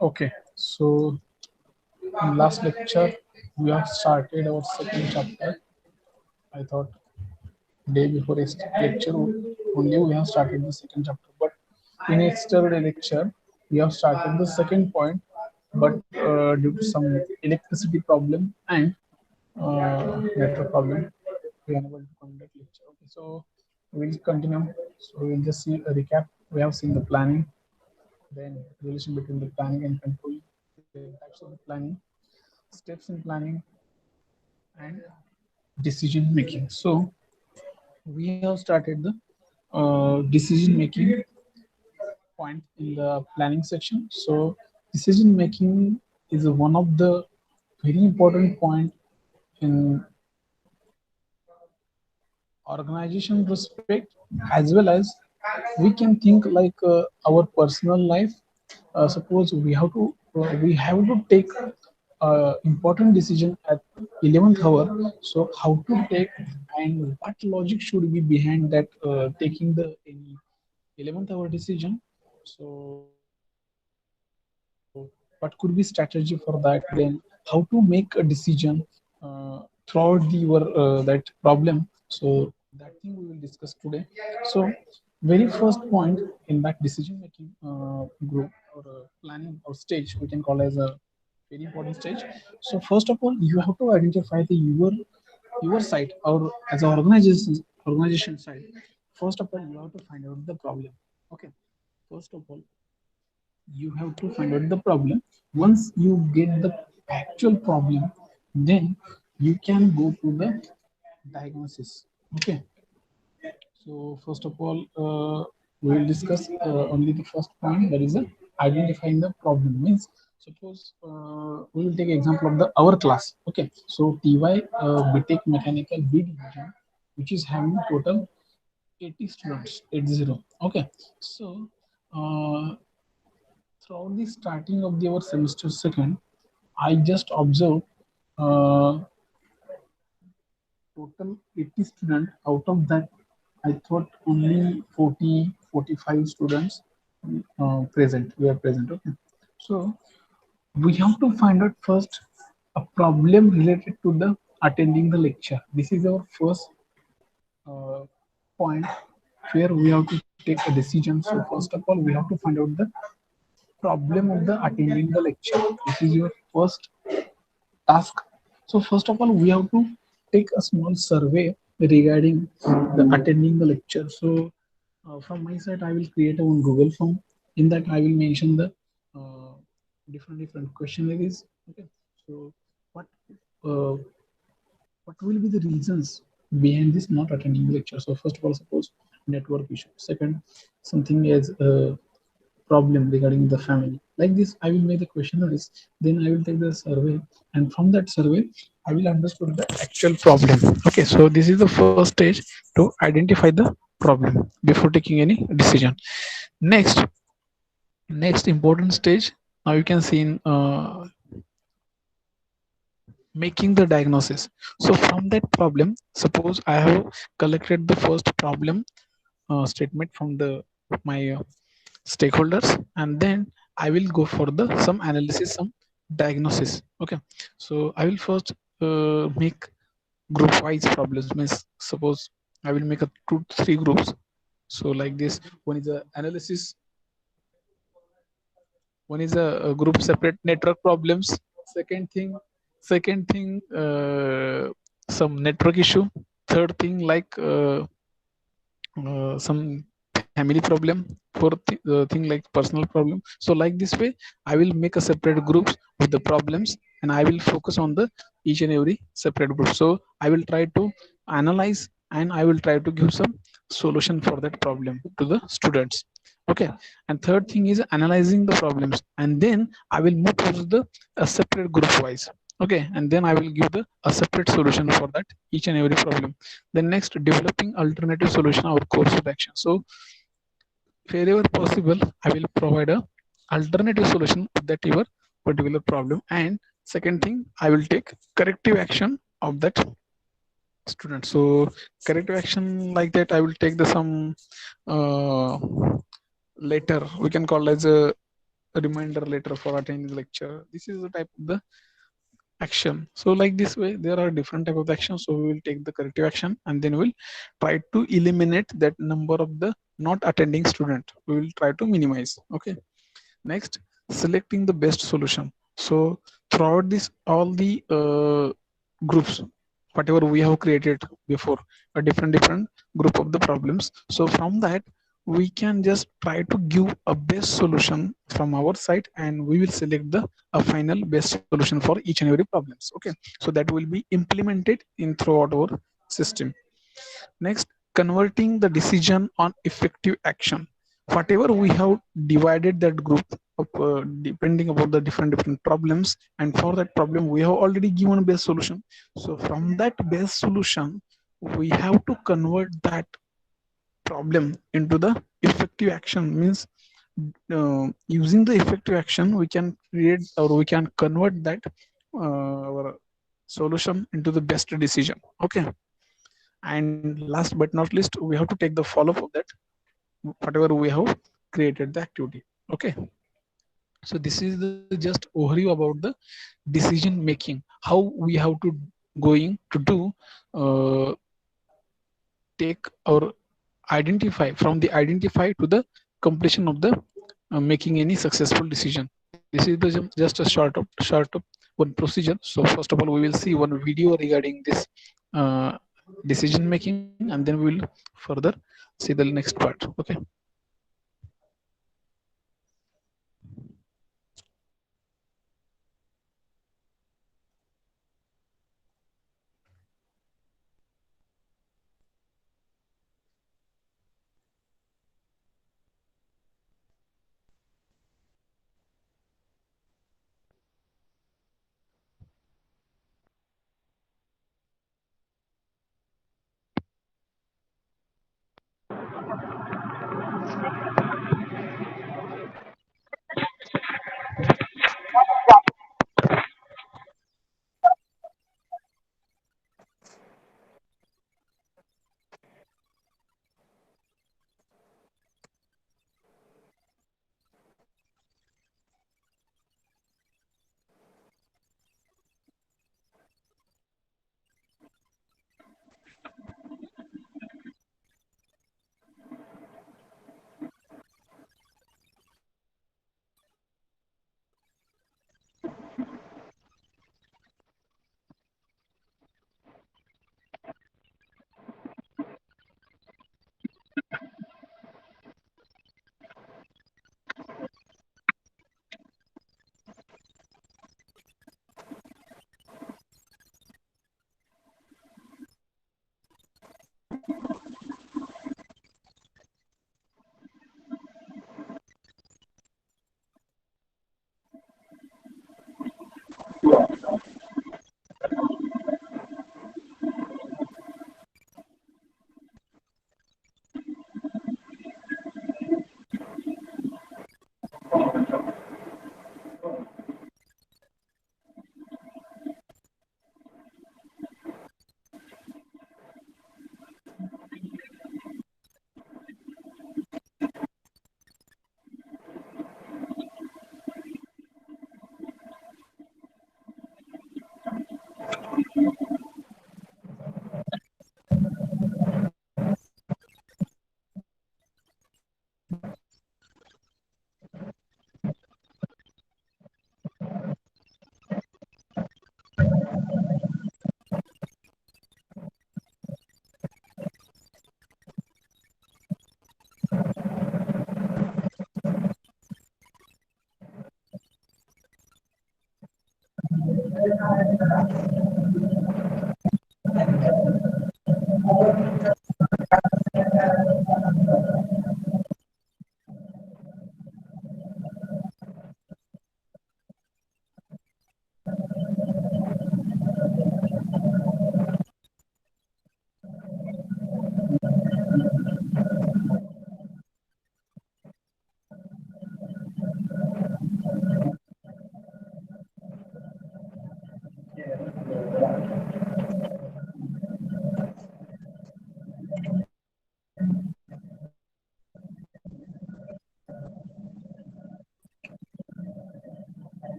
Okay, so in last lecture we have started our second chapter. I thought day before lecture only we have started the second chapter, but in yesterday lecture we have started the second point, but due to some electricity problem and network problem, we are unable to conduct lecture. Okay, so we'll continue. So we'll just see a recap. We have seen the planning, then relation between the planning and control, the types of the planning, steps in planning, and decision making. So we have started the decision making point in the planning section. So decision making is one of the very important point in organization respect, as well as we can think like our personal life. Suppose we have to take important decision at 11th hour. So how to take and what logic should be behind that taking the any 11th hour decision. So what could be strategy for that, then how to make a decision throughout the your that problem. So that thing we will discuss today. So very first point in that decision making group or planning or stage, we can call as a very important stage. So first of all, you have to identify the your side or as an organization side. First of all, you have to find out the problem. Okay, first of all, you have to find out the problem. Once you get the actual problem, then you can go to the diagnosis. Okay, so first of all, we will discuss only the first point, that is identifying the problem. Means suppose we will take example of the our class. Okay, so TY BTech Mechanical B division, which is having total 80 students, 80. Okay, so uh, throughout the starting of the our semester second, I just observed uh, total 80 students. Out of that, I thought only 40, 45 students present. We are present. Okay. So we have to find out first a problem related to the attending the lecture. This is our first uh, point where we have to take a decision. So first of all, we have to find out the problem of the attending the lecture. This is your first task. So first of all, we have to take a small survey regarding the attending the lecture. So from my side, I will create a one Google form. In that, I will mention the uh, different questionnaires. Okay. So what uh, what will be the reasons behind this not attending the lecture? So first of all, suppose network issue. Second, something is problem regarding the family. Like this, I will make the questionnaires, then I will take the survey, and from that survey I will understand the actual problem. Okay, so this is the first stage to identify the problem before taking any decision. Next next important stage, now you can see in making the diagnosis. So from that problem, suppose I have collected the first problem statement from the my stakeholders, and then I will go for the some analysis, some diagnosis. Okay, so I will first make group wise problems. Means suppose I will make a 2 3 groups. So like this, one is a analysis, one is a group separate network problems. Second thing, some network issue. Third thing, like some family problem. Fourth thing like personal problem. So like this way, I will make a separate groups with the problems, and I will focus on the each and every separate group. So I will try to analyze, and I will try to give some solution for that problem to the students. Okay, and third thing is analyzing the problems, and then I will move to the a separate group wise. Okay, and then I will give the a separate solution for that each and every problem. Then next, developing alternative solution or course of action. So wherever possible, I will provide a alternative solution to that your particular problem. And second thing, I will take corrective action of that student. So corrective action like that, I will take the some uh, letter. We can call as a reminder letter for attending the lecture. This is the type of the action. So like this way, there are different type of actions. So we will take the corrective action and then we'll try to eliminate that number of the not attending student. We will try to minimize. Okay. Next, selecting the best solution. So throughout this, all the groups, whatever we have created before, a different group of the problems. So from that, we can just try to give a best solution from our side, and we will select the a final best solution for each and every problems. Okay, so that will be implemented in throughout our system. Next, converting the decision on effective action. Whatever we have divided that group of, depending upon the different problems, and for that problem we have already given a best solution. So from that best solution, we have to convert that problem into the effective action. Means using the effective action, we can create or we can convert that our solution into the best decision. Okay, and last but not least, we have to take the follow up of that whatever we have created the activity. Okay, so this is the just overview about the decision making, how we have to going to do uh, take or identify from the identify to the completion of the making any successful decision. This is the just a short of one procedure. So first of all, we will see one video regarding this uh, decision making, and then we will further see the next part. Okay.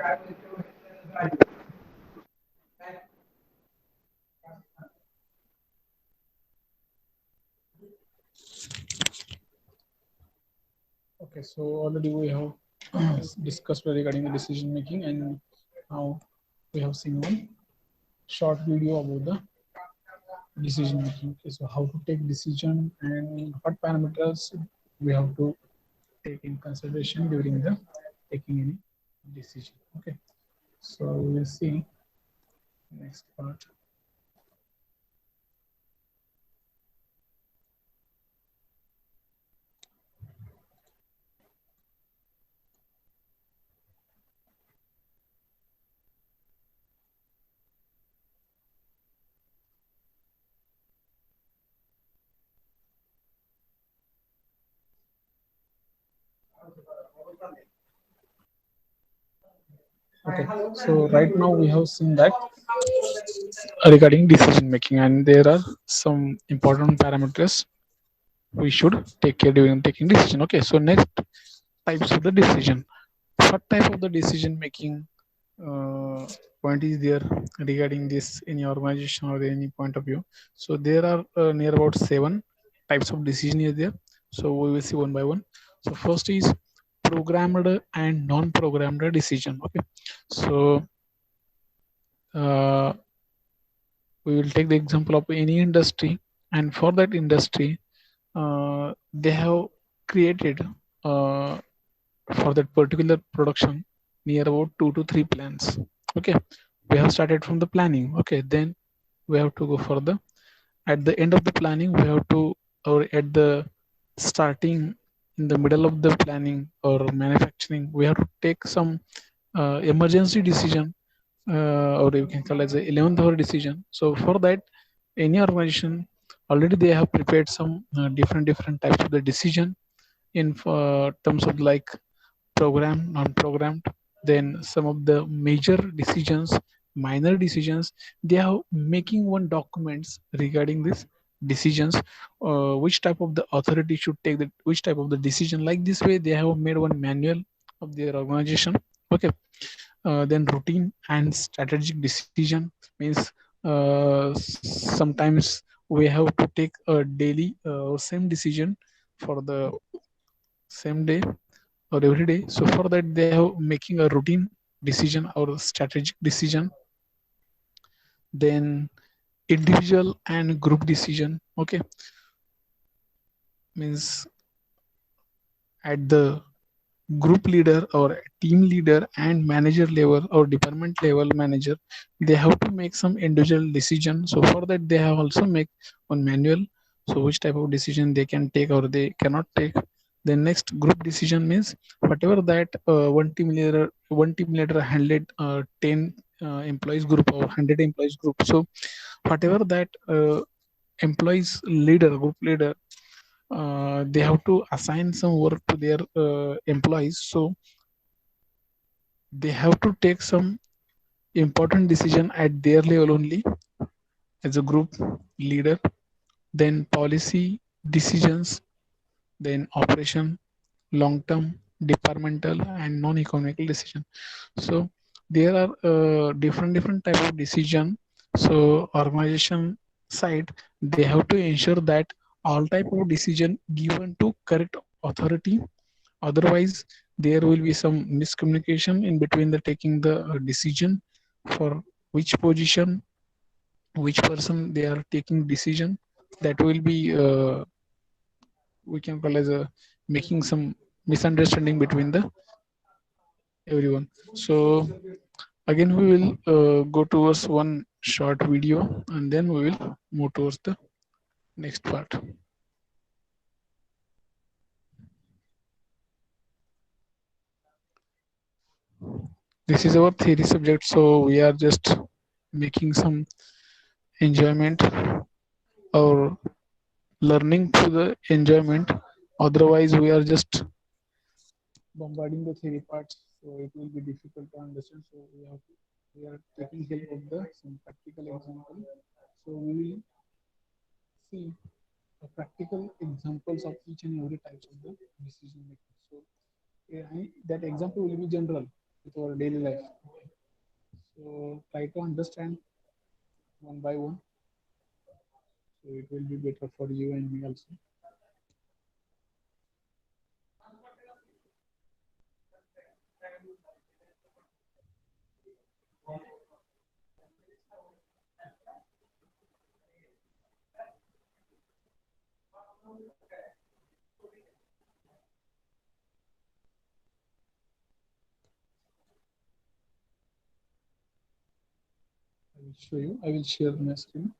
Okay, so already we have discussed regarding the decision making, and now we have seen one short video about the decision making. Okay, so how to take decision and what parameters we have to take in consideration during the taking any decision. Okay, so we will see next part. Okay, so right now we have seen that regarding decision making, and there are some important parameters we should take care during taking decision. Okay, so next, types of the decision. What type of the decision making uh, point is there regarding this in your organization or any point of view? So there are near about 7 types of decision is there. So we will see one by one. So first is programmed and non-programmed decision. Okay, so uh, we will take the example of any industry, and for that industry they have created uh, for that particular production near about 2 to 3 plans. Okay, we have started from the planning. Okay, then we have to go further. At the end of the planning we have to, or at the starting, in the middle of the planning or manufacturing, we have to take some emergency decision, or you can call it as a 11th hour decision. So for that, any organization already they have prepared some different types of the decision in terms of like programmed, non-programmed. Then some of the major decisions, minor decisions, they are making one documents regarding this decisions, which type of the authority should take the which type of the decision. Like this way they have made one manual of their organization. Okay, then routine and strategic decision means sometimes we have to take a daily same decision for the same day or every day. So for that they have making a routine decision or strategic decision. Then individual and group decision. Okay, means at the group leader or team leader and manager level or department level manager, they have to make some individual decision. So for that they have also make one manual, so which type of decision they can take or they cannot take. The next group decision means whatever that one team leader handled 10 employees group or 100 employees group. So whatever that employees leader, group leader, they have to assign some work to their employees. So they have to take some important decision at their level only as a group leader. Then policy decisions, then operation, long term, departmental and non-economical decision. So there are different type of decision. So organization side, they have to ensure that all type of decision given to correct authority. Otherwise there will be some miscommunication in between the taking the decision for which position, which person they are taking decision. That will be we can call as a making some misunderstanding between the everyone. So again we will go towards one short video, and then we will move towards the next part. This is our theory subject, so we are just making some enjoyment or learning through the enjoyment. Otherwise we are just bombarding the theory parts, so it will be difficult to understand. So we are taking help of the some practical example. So we will see practical examples of each and every types of the decision making. So that example will be general. with our daily life. So try to understand one by one, so it will be better for you and me also. I will show you. I will share my screen.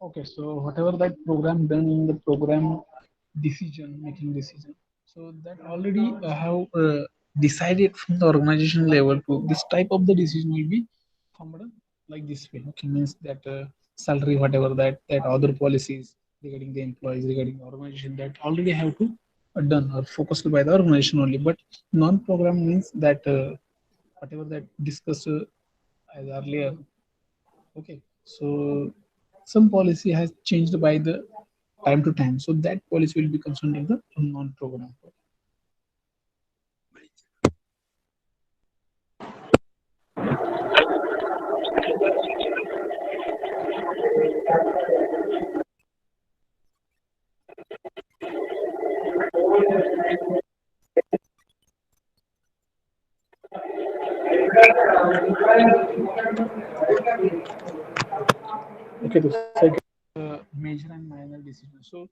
Okay, so whatever that program done in the program decision making decision, so that already have decided from the organization level to this type of the decision will be formed like this way. Okay, means that salary, whatever that other policies regarding the employees, regarding the organization, that already have to done or focused by the organization only. But non-program means that whatever that discussed as earlier. Okay, so some policy has changed by the time to time, so that policy will be concerned in the non-program. Okay, the second major and minor decision. So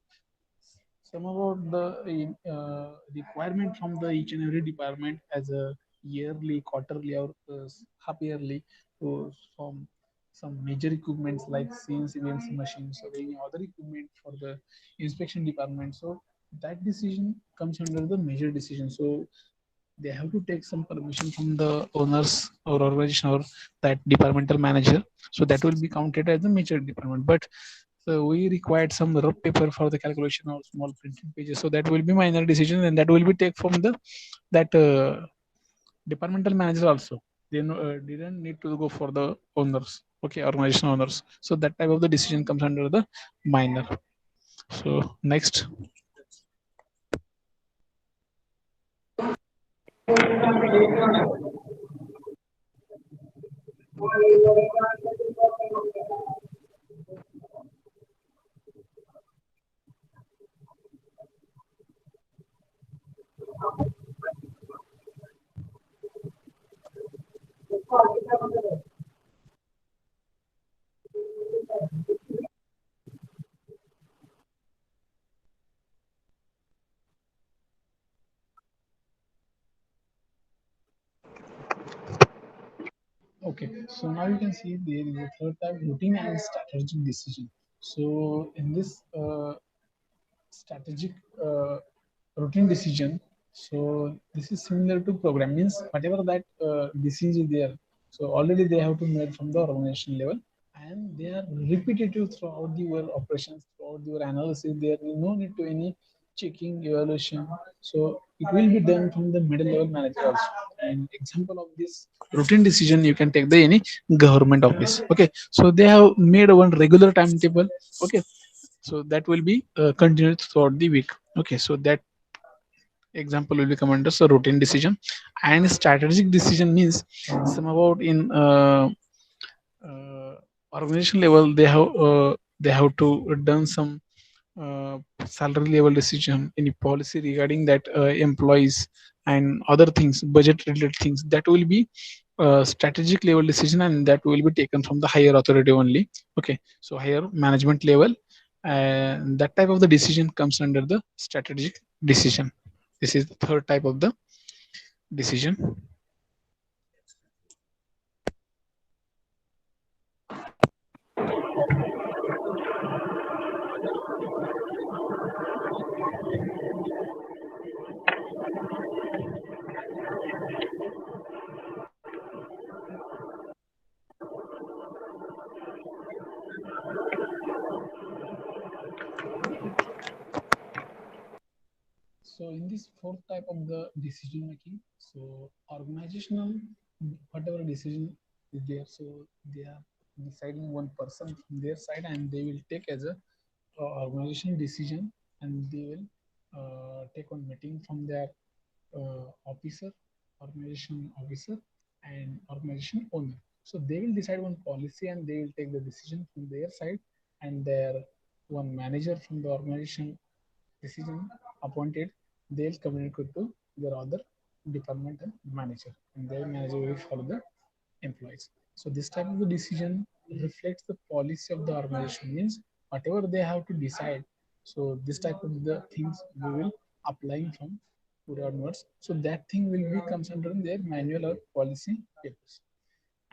some about the requirement from the each and every department as a yearly, quarterly, or half yearly to from some major equipments like CNC machines or any other equipment for the inspection department. So that decision comes under the major decision. So they have to take some permission from the owners or organization or that departmental manager. So that will be counted as a major department. But so we required some rough paper for the calculation of small printing pages. So that will be minor decision, and that will be take from the that departmental manager also, they didn't need to go for the owners, okay, organization owners. So that type of the decision comes under the minor. So next. Okay, so now you can see there is a third type, routine and strategic decision. So in this strategic routine decision, so this is similar to program, means whatever that decision is there, so already they have to made from the organization level, and they are repetitive throughout the your operations, throughout your analysis. There is no need to any checking evaluation. So it will be done from the middle level manager also. And example of this routine decision, you can take the any government office. Okay, so they have made one regular timetable. Okay, so that will be continued throughout the week. Okay, so that example will become under so routine decision. And strategic decision means some about in uh, organization level, they have to done some uh, salary level decision, any policy regarding that employees and other things, budget related things, that will be strategic level decision, and that will be taken from the higher authority only. Okay, so higher management level, and that type of the decision comes under the strategic decision. This is the third type of the decision. So in this fourth type of the decision making, so organizational, whatever decision is there, so they are deciding one person from their side, and they will take as a organization decision, and they will take one meeting from their officer, organization officer, and organization owner. So they will decide one policy, and they will take the decision from their side, and their one manager from the organization decision appointed, they'll communicate to their other department and manager, and their manager will follow the employees. So this type of the decision reflects the policy of the organization, means whatever they have to decide. So this type of the things we will applying from today onwards. So that thing will be comes under their manual or policy papers.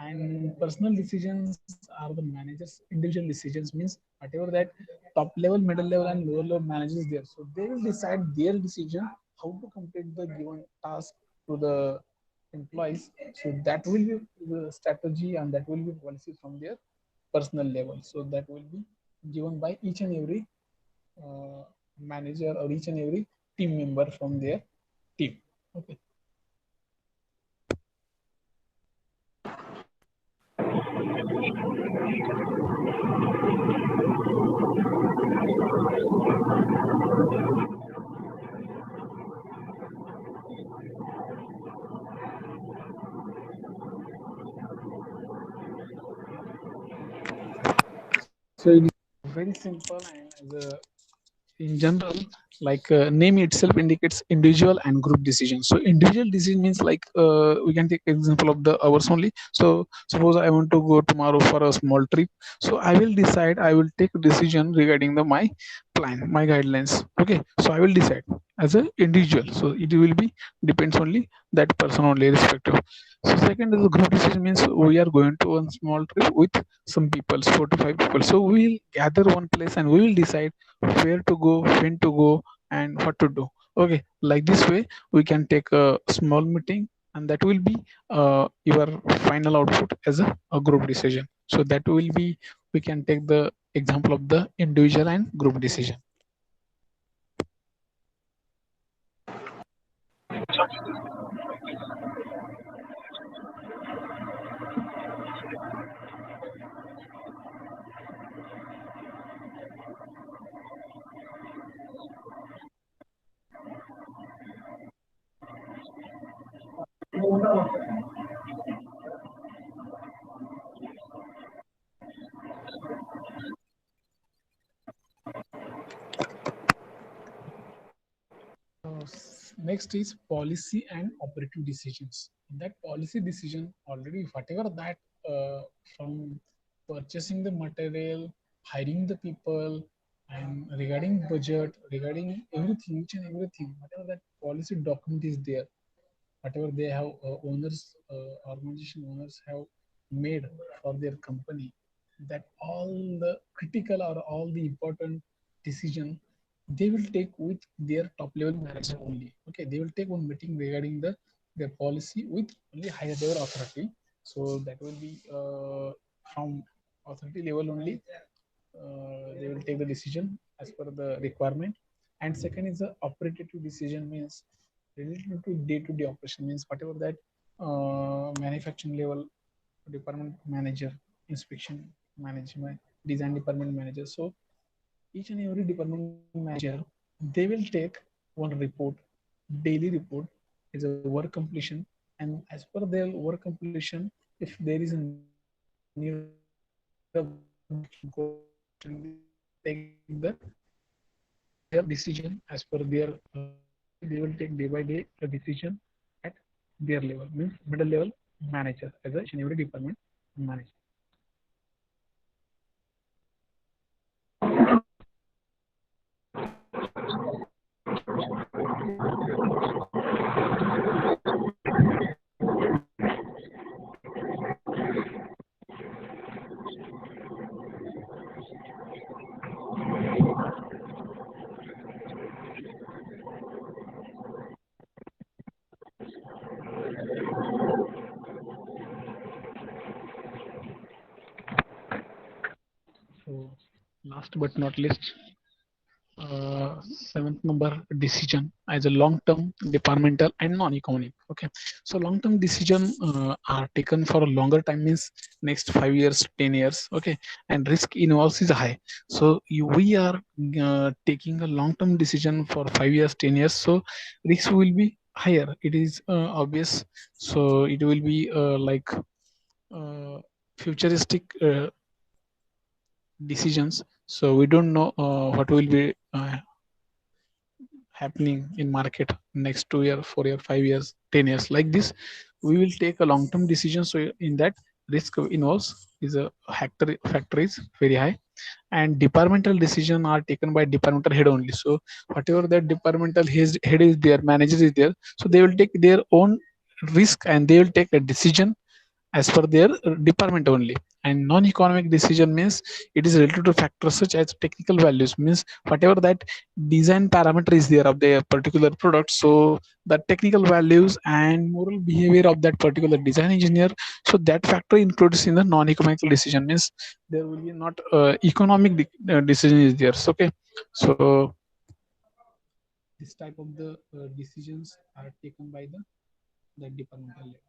And personal decisions are the managers individual decisions, means whatever that top level, middle level, and lower level managers there, so they will decide their decision how to complete the given task to the employees. So that will be the strategy, and that will be policy from their personal level. So that will be given by each and every uh, manager or each and every team member from their team. Okay. So it is very simple, and as a in general, like name itself indicates individual and group decision. So individual decision means like we can take example of the hours only. So suppose I want to go tomorrow for a small trip, so I will decide, I will take a decision regarding the my plan, my guidelines. Okay, so I will decide as an individual, so it will be depends only that person only respective. So second is the group decision, means we are going to one small trip with some people, 4 to 5 people, so we will gather one place and we will decide where to go, when to go, and what to do. Okay, like this way, we can take a small meeting, and that will be your final output as a group decision. So that will be, we can take the example of the individual and group decision. Next is policy and operative decisions. In that policy decision, already whatever that from purchasing the material, hiring the people, and regarding budget, regarding everything, each and everything, whatever that policy document is there, whatever they have organization owners have made for their company, that all the critical or all the important decision they will take with their top level manager only. Okay, they will take one meeting regarding their policy with only higher level authority. So that will be from authority level only. They will take the decision as per the requirement. And second is the operative decision, means related to day-to-day operation, means whatever that manufacturing level department manager, inspection management, design department manager. So each and every department manager, they will take one report, daily report, is a work completion, and as per their work completion, if there is a need of the correction, they will take their decision as per their authority. They will take day by day a decision at their level, means middle level manager as a each and every department manager. So last but not least, seventh number, decision as a long term, departmental, and non economic. Okay, so long term decision are taken for a longer time, means next 5 years, 10 years. Okay, and risk involves is high. So we are taking a long term decision for 5 years, 10 years. So risk will be higher. It is obvious. So it will be like futuristic decisions. So we don't know what will be happening in market next 2 year, 4 year, 5 years, 10 years. Like this, we will take a long term decision. So in that, risk involves is a factor is very high, and departmental decision are taken by departmental head only. So whatever that departmental head is there, manager is there, so they will take their own risk and they will take a decision as per their department only. And non-economic decision means it is related to factors such as technical values, means whatever that design parameter is there of the particular product. So the technical values and moral behavior of that particular design engineer, so that factor includes in the non-economic decision, means there will be not economic decision is there. So, okay, so this type of the decisions are taken by the departmental level.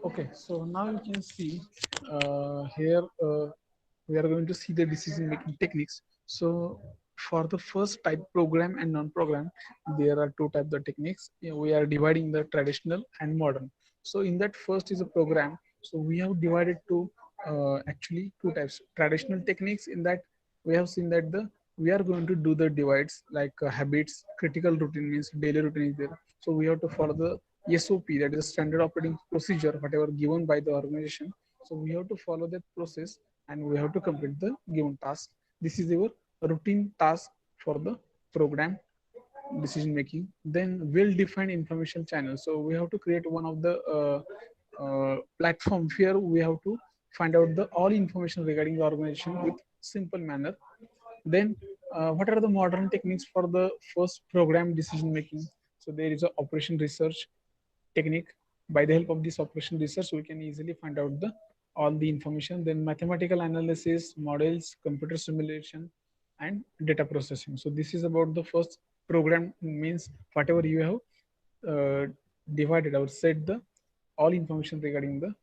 Okay, so now you can see here we are going to see the decision making techniques. So for the first type, program and non-program, there are two types of techniques. We are dividing the traditional and modern. So in that first is a program. So we have divided to actually two types. Traditional techniques, in that we have seen that the we are going to do the divides like habits, critical routine, means daily routine is there. So we have to follow the SOP, that is a standard operating procedure, whatever given by the organization. So we have to follow that process and we have to complete the given task. This is our routine task for the program decision making. Then well-defined information channel. So we have to create one of the platform where we have to find out the all information regarding the organization with simple manner. Then what are the modern techniques for the first program decision making? So there is a operation research technique. By the help of this operation research, we can easily find out the all the information. Then mathematical analysis, models, computer simulation, and data processing. So this is about the first program, means whatever you have divided or set the all information regarding the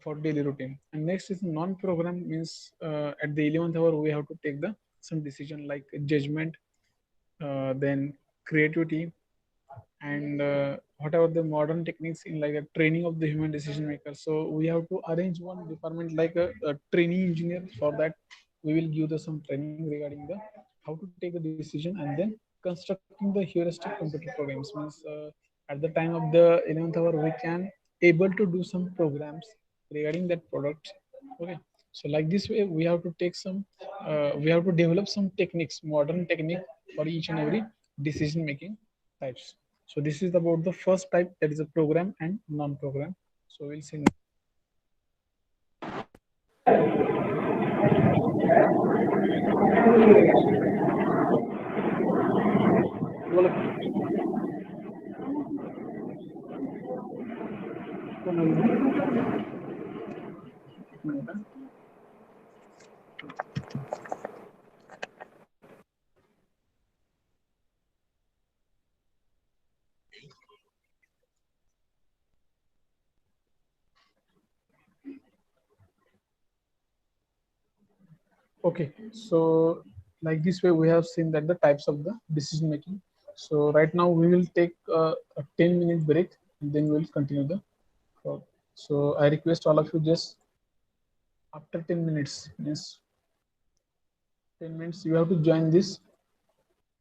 for daily routine. And next is non-program, means at the 11th hour we have to take the some decision like judgment, then creativity, and whatever the modern techniques in like a training of the human decision maker. So we have to arrange one department like a training engineer. For that we will give the some training regarding the how to take the decision, and then constructing the heuristic computer programs, means at the time of the 11th hour we can able to do some programs regarding that product. Okay, so like this way we have to take some we have to develop some techniques, modern technique, for each and every decision making types. So this is about the first type, that is a program and non-program. So we'll see. Okay, so like this way we have seen that the types of the decision making. So right now we will take a 10-minute break and then we'll continue the talk. So I request all of you, just after 10 minutes, yes, 10 minutes you have to join this